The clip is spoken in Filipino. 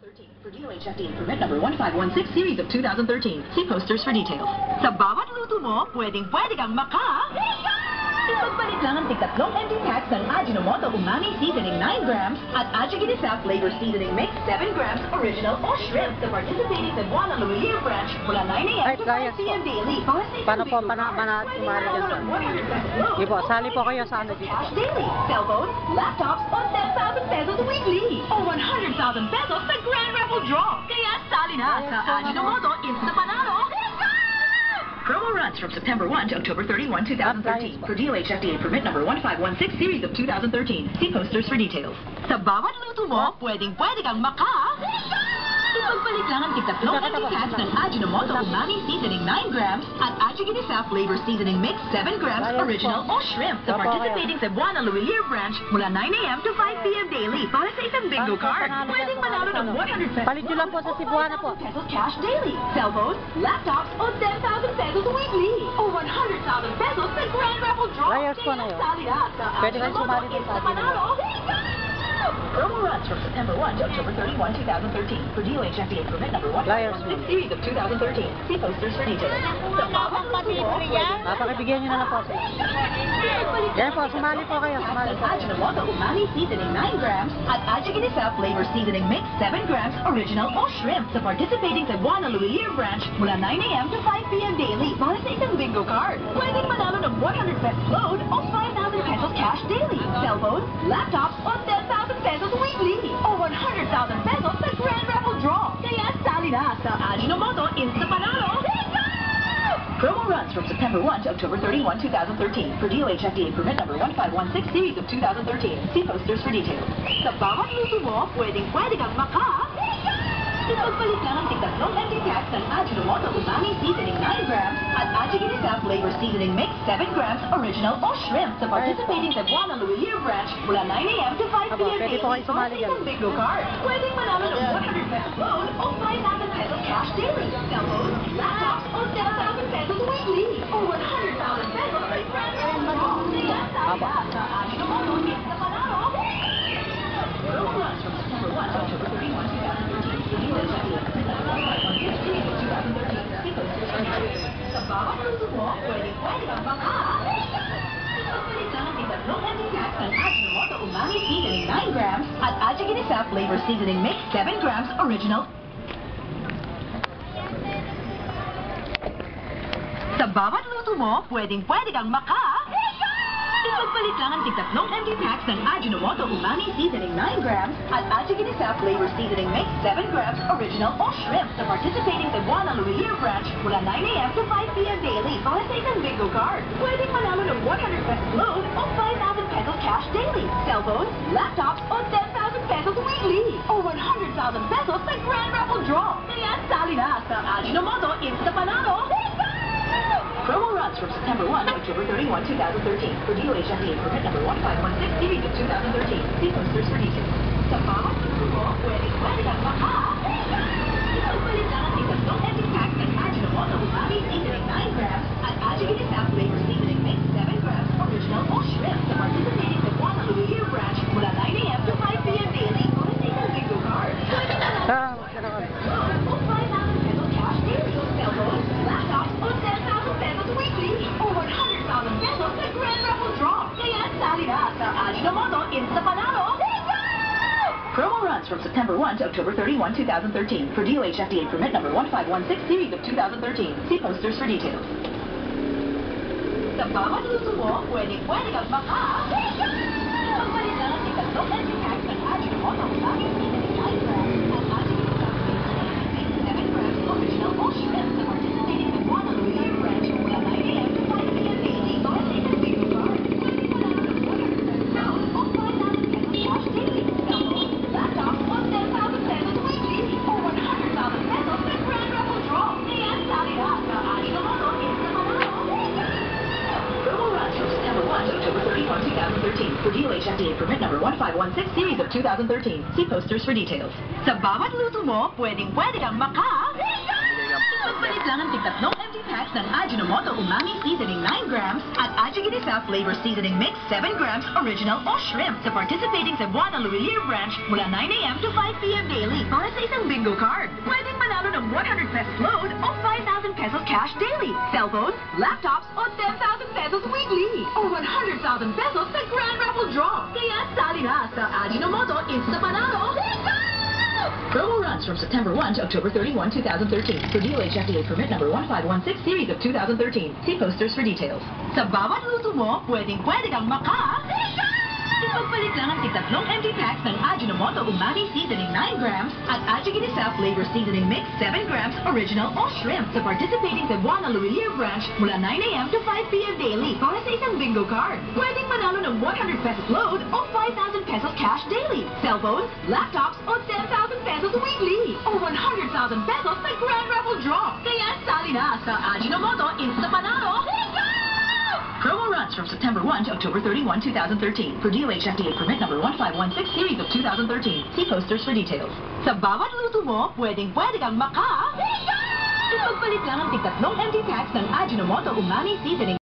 2013 for DOH FDA permit number 1516 series of 2013. See posters for details. Sa bawat luto mo, pwedeng-pwede kang Ipagpalit lang ang tig-3 MD packs ng Ajinomoto Umami Seasoning 9 grams at Ajiginisao Flavor Seasoning Mix 7 grams original o shrimp sa participating Cebuana Lumiere branch mula 9 a.m. to 5 p.m. daily. Paano po sumali dyan? Sige po, sali po kayo sa ano dito. Cash daily, cellphones, laptops, o 10,000 pesos weekly. O 100,000 pesos sa Grand Raffle Draw. Kaya sali na sa Ajinomoto Insta Panalo. Promo runs from September 1 to October 31, 2013 for DOH FDA permit number 1516 series of 2013. See posters for details. Sa bawat luto mo, pwedeng-pwede kang Ipagpalit lang ang tig-3 MD packs ng Ajinomoto Umami Seasoning 9 grams at Ajiginisao Flavor Seasoning Mix 7 grams original o shrimp sa participating Cebuana Lumiere branch mula 9 a.m. to 5 p.m. daily para sa isang bingo card. Pwedeng manalo ng 100 pesos. Palit nyo lang po sa Cebuana po. Pesos cash daily, cellphones, laptops, o 10,000 pesos weekly. O 100,000 pesos sa Grand Raffle Draw. Layers po na yun. Pwede kayo sumali din sa Ajinomoto. Promo runs from September 1 to October 31, 2013 for DOH FDA permit number 1516 series of 2013. See posters for details. Sa bawat luto mo, Papakibigyan nyo na lang po. Yan po, sumali po kayo. Ajinomoto Umami Seasoning 9 grams at Ajiginisao Flavor Seasoning Mix 7 grams original o shrimp sa participating Cebuana Lumiere branch mula 9 a.m. to 5 p.m. daily para sa isang bingo card. Pwedeng manalo ng 100 pesos load o 5,000 pesos cash daily, cellphones, laptops, o 10,000 pesos weekly. O 100,000 pesos sa Grand Raffle Draw. Kaya sali na sa Ajinomoto Insta Panalo. Promo runs from September 1 to October 31, 2013 for DOH FDA permit number 1516 series of 2013. See posters for details. Sa bawat luto mo, pwedeng-pwede kang Ipagpalit lang ang tig-3 MD packs ng Ajinomoto Umami Seasoning 9 grams at Ajiginisao Flavor Seasoning Mix 7 grams original o shrimp sa participating Cebuana Lumiere branch mula 9 a.m. to 5 p.m. Pwede po kayo sumali dyan. Bingo card. Pwedeng manalo ng 100 pesos loan o 5,000 pesos cash daily, cellphones, laptops, o 10,000 pesos weekly. O 100,000 pesos sa Grand Raffle Draw. Kaya sali sa Ajinomoto Insta Panalo. Promo runs from September 1 to October 31, 2013. Sa bawat luto mo, pwedeng-pwede kang Ipagpalit lang ang tig-3 MD packs ng Ajinomoto Umami Seasoning 9 grams at Ajiginisao Flavor Seasoning Mix 7 grams original. Sa bawat luto mo, pwedeng-pwede kang Ipagpalit lang ang tig-3 MD packs ng Ajinomoto Umami Seasoning 9 grams at Ajiginisao Flavor Seasoning Mix 7 grams original o shrimp sa participating Cebuana Lumiere branch mula 9 a.m. to 5 p.m. daily para sa isang bingo card. Pwedeng manalo ng 100 pesos load o 5,000 pesos cash daily, cellphones, laptops, o 10,000 pesos weekly. O 100,000 pesos sa Grand Raffle Draw. Kaya sali na sa Ajinomoto Insta Panalo. Promo runs from September 1 to October 31, 2013 for DOH FDA permit number 1516 series of 2013. See posters for details. Sa bawat luto mo, pwedeng-pwede kang Ipagpalit lang ang tig-3 MD packs ng Ajinomoto Umami Seasoning 9 grams at Ajiginisao Flavor Seasoning Mix 7 grams original o shrimp sa participating Cebuana Lumiere branch mula 9 a.m. to 5 p.m. daily para sa isang bingo card. Pwedeng manalo o 5,000 pesos cash daily, cellphones, laptops, o 10,000 pesos weekly. O 100,000 pesos sa Grand Raffle Draw. Kaya sali na sa Ajinomoto Insta Panalo. Promo runs from September 1 to October 31, 2013 for DOH FDA permit number 1516 series of 2013. See posters for details. Sa bawat luto mo, pwedeng-pwede kang Ipagpalit lang ang tig-3 MD packs ng Ajinomoto Umami Seasoning 9 grams at Ajiginisao Mix 7 grams original o shrimp sa participating Cebuana Lumiere branch mula 9 a.m. to 5 p.m. daily para sa isang bingo card. Pwedeng manalo ng 100 pesos loan o 5,000 pesos cash daily, cellphones, laptops, o 10,000 pesos weekly. O 100,000 pesos sa Grand Raffle Draw. Kaya sali na sa Ajinomoto Insta Panalo. Promo runs from September 1 to October 31, 2013 for DOH FDA permit number 1516 series of 2013. See posters for details. Sa bawat luto mo, pwedeng-pwede kang Ipagpalit lang ang tig-3 MD packs ng Ajinomoto Umami Seasoning 9 grams at Ajiginisao Flavor Seasoning Mix 7 grams original. original o shrimp sa participating Cebuana Lumiere branch mula 9 a.m. to 5 p.m. daily para sa isang bingo card. Pwedeng manalo ng 100 pesos load o 5,000 pesos cash daily, cellphones, laptops, o 10,000 pesos weekly. O 100,000 pesos sa Grand Raffle Draw. Kaya sali na sa Ajinomoto Insta Panalo. Promo runs from September 1 to October 31, 2013 for DOH FDA permit number 1516 series of 2013. See posters for details. Sa bawat luto mo, pwedeng-pwede kang Ipagpalit sa isang bingo card. Pwedeng manalo ng 100 pesos load o 5,000 pesos cash daily. Cellphones, laptops, o 10,000 pesos weekly. O 100,000 pesos sa Grand Raffle Draw. Kaya sali na sa Ajinomoto Insta Panalo. Promo runs from September 1 to October 31, 2013 for DOH FDA permit number 1516 series of 2013. See posters for details. Sa bawat luto mo, pwedeng-pwede kang Ipagpalit lang ang tig-3 empty packs ng Ajinomoto Umami Seasoning 9 grams at Ajiginisao Flavor Seasoning Mix 7 grams original o shrimp sa participating Cebuana Luilier branch mula 9 a.m. to 5 p.m. daily para sa isang bingo card. Pwedeng manalo ng 100 pesos load o 5,000 pesos cash daily. Cellphones, laptops, o 10,000 pesos weekly. O 100,000 pesos sa Grand Raffle Draw. Kaya sali na sa Ajinomoto Insta Panalo. Promo runs from September 1 to October 31, 2013 for DOH FDA permit number 1516 series of 2013. See posters for details. Sa bawat luto mo, pwedeng-pwede kang Ipagpalit lang ang tig-3 empty packs ng Ajinomoto Umami Seasoning